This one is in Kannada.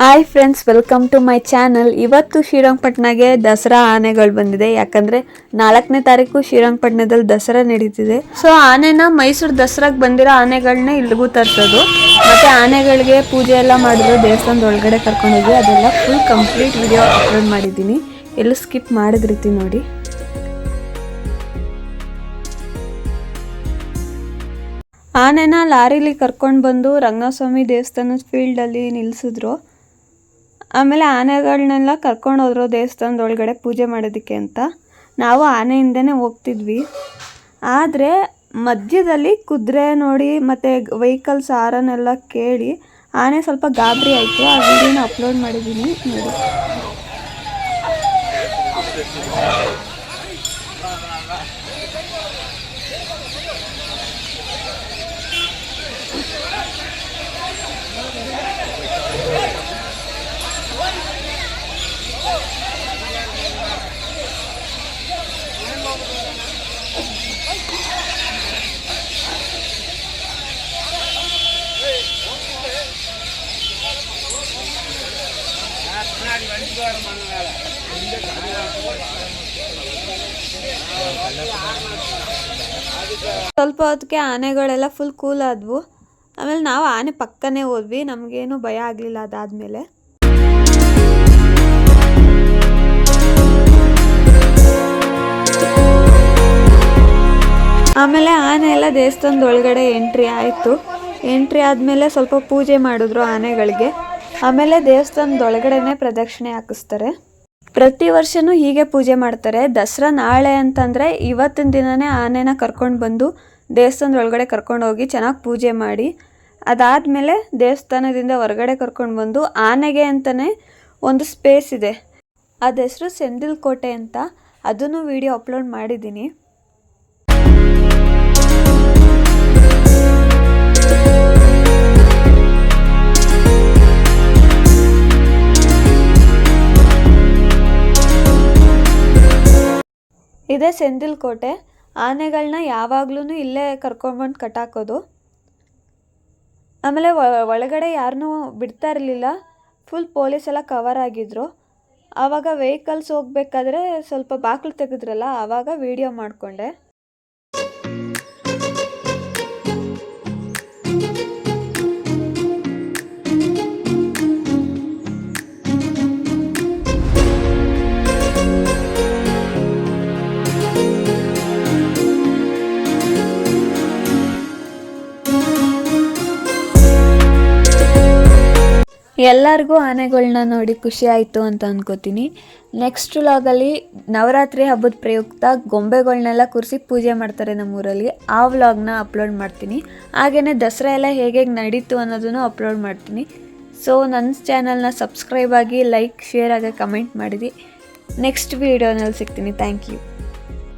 Hi friends, welcome to my channel. ಇವತ್ತು ಶ್ರೀರಂಗಪಟ್ಟಣಗೆ ದಸರಾ ಆನೆಗಳು ಬಂದಿದೆ. ಯಾಕಂದರೆ 4ನೇ ತಾರೀಕು ಶ್ರೀರಂಗಪಟ್ಟಣದಲ್ಲಿ ದಸರಾ ನಡೀತಿದೆ. ಸೊ ಆನೆನ ಮೈಸೂರು ದಸರಾಗೆ ಬಂದಿರೋ ಆನೆಗಳನ್ನ ಇಲ್ಲಿಗೂ ತರಿಸೋದು, ಮತ್ತು ಆನೆಗಳಿಗೆ ಪೂಜೆ ಎಲ್ಲ ಮಾಡಿದ್ರು ದೇವಸ್ಥಾನದ ಒಳಗಡೆ ಕರ್ಕೊಂಡೋಗಿ ಅದೆಲ್ಲ ಫುಲ್ ಕಂಪ್ಲೀಟ್ ವಿಡಿಯೋ ಅಪ್ಲೋಡ್ ಮಾಡಿದ್ದೀನಿ. ಎಲ್ಲೂ ಸ್ಕಿಪ್ ಮಾಡಿದ ರೀತಿ ನೋಡಿ. ಆನೆನ ಲಾರಿಲಿ ಕರ್ಕೊಂಡು ಬಂದು ರಂಗನಾಥಸ್ವಾಮಿ ದೇವಸ್ಥಾನದ ಫೀಲ್ಡಲ್ಲಿ ನಿಲ್ಲಿಸಿದ್ರು. ಆಮೇಲೆ ಆನೆಗಳನ್ನೆಲ್ಲ ಕರ್ಕೊಂಡು ಹೋದ್ರು ದೇವಸ್ಥಾನದ ಒಳಗಡೆ ಪೂಜೆ ಮಾಡೋದಕ್ಕೆ ಅಂತ. ನಾವು ಆನೆಯಿಂದನೇ ಹೋಗ್ತಿದ್ವಿ. ಆದರೆ ಮಧ್ಯದಲ್ಲಿ ಕುದುರೆ ನೋಡಿ ಮತ್ತು ವೆಹಿಕಲ್ಸ್ ಹಾರನ್ನೆಲ್ಲ ಕೇಳಿ ಆನೆ ಸ್ವಲ್ಪ ಗಾಬರಿ ಆಯಿತು. ಆ ವಿಡಿಯೋನ ಅಪ್ಲೋಡ್ ಮಾಡಿದ್ದೀನಿ ನೋಡಿ. ಸ್ವಲ್ಪ ಹೊತ್ತಿಗೆ ಆನೆಗಳೆಲ್ಲ ಫುಲ್ ಕೂಲ್ ಆದವು. ಆಮೇಲೆ ನಾವು ಆನೆ ಪಕ್ಕನೇ ಹೋದ್ವಿ, ನಮಗೇನು ಭಯ ಆಗಲಿಲ್ಲ. ಅದಾದಮೇಲೆ ಆನೆ ಎಲ್ಲ ದೇವಸ್ಥಾನದ ಒಳಗಡೆ ಎಂಟ್ರಿ ಆಯಿತು. ಎಂಟ್ರಿ ಆದಮೇಲೆ ಸ್ವಲ್ಪ ಪೂಜೆ ಮಾಡಿದ್ರು ಆನೆಗಳಿಗೆ. ಆಮೇಲೆ ದೇವಸ್ಥಾನದ ಒಳಗಡೆನೆ ಪ್ರದಕ್ಷಿಣೆ ಹಾಕಿಸ್ತಾರೆ. ಪ್ರತಿ ವರ್ಷವೂ ಹೀಗೆ ಪೂಜೆ ಮಾಡ್ತಾರೆ. ದಸರಾ ನಾಳೆ ಅಂತಂದರೆ ಇವತ್ತಿನ ದಿನವೇ ಆನೆನ ಕರ್ಕೊಂಡು ಬಂದು ದೇವಸ್ಥಾನದ ಒಳಗಡೆ ಕರ್ಕೊಂಡು ಹೋಗಿ ಚೆನ್ನಾಗಿ ಪೂಜೆ ಮಾಡಿ, ಅದಾದಮೇಲೆ ದೇವಸ್ಥಾನದಿಂದ ಹೊರಗಡೆ ಕರ್ಕೊಂಡು ಬಂದು ಆನೆಗೆ ಅಂತಲೇ ಒಂದು ಸ್ಪೇಸ್ ಇದೆ, ಅದ ಹೆಸರು ಸೆಂದಿಲ್ ಕೋಟೆ ಅಂತ. ಅದನ್ನು ವಿಡಿಯೋ ಅಪ್ಲೋಡ್ ಮಾಡಿದ್ದೀನಿ. ಇದೇ ಸೆಂದಿಲ್ ಕೋಟೆ. ಆನೆಗಳನ್ನ ಯಾವಾಗ್ಲೂ ಇಲ್ಲೇ ಕರ್ಕೊಂಡ್ಬಂದು ಕಟ್ಟಾಕೋದು. ಆಮೇಲೆ ಒಳಗಡೆ ಯಾರನ್ನೂ ಬಿಡ್ತಾ ಇರಲಿಲ್ಲ, ಫುಲ್ ಪೊಲೀಸ್ ಎಲ್ಲ ಕವರ್ ಆಗಿದ್ರು. ಆವಾಗ ವೆಹಿಕಲ್ಸ್ ಹೋಗ್ಬೇಕಾದ್ರೆ ಸ್ವಲ್ಪ ಬಾಗಿಲು ತೆಗೆದ್ರಲ್ಲ, ಆವಾಗ ವಿಡಿಯೋ ಮಾಡಿಕೊಂಡೆ. ಎಲ್ಲರಿಗೂ ಆನೆಗಳನ್ನ ನೋಡಿ ಖುಷಿ ಆಯಿತು ಅಂತ ಅಂದ್ಕೋತೀನಿ. ನೆಕ್ಸ್ಟ್ ವ್ಲಾಗಲ್ಲಿ ನವರಾತ್ರಿ ಹಬ್ಬದ ಪ್ರಯುಕ್ತ ಗೊಂಬೆಗಳನ್ನೆಲ್ಲ ಕೂರಿಸಿ ಪೂಜೆ ಮಾಡ್ತಾರೆ ನಮ್ಮೂರಲ್ಲಿ. ಆ ವ್ಲಾಗ್ನ ಅಪ್ಲೋಡ್ ಮಾಡ್ತೀನಿ. ಹಾಗೆಯೇ ದಸರಾ ಎಲ್ಲ ಹೇಗೆ ನಡೀತು ಅನ್ನೋದನ್ನು ಅಪ್ಲೋಡ್ ಮಾಡ್ತೀನಿ. ಸೊ ನನ್ನ ಚಾನಲ್ನ ಸಬ್ಸ್ಕ್ರೈಬ್ ಆಗಿ, ಲೈಕ್, ಶೇರ್ ಆಗಿ ಕಮೆಂಟ್ ಮಾಡಿರಿ. ನೆಕ್ಸ್ಟ್ ವೀಡಿಯೋನಲ್ಲಿ ಸಿಗ್ತೀನಿ. Thank you.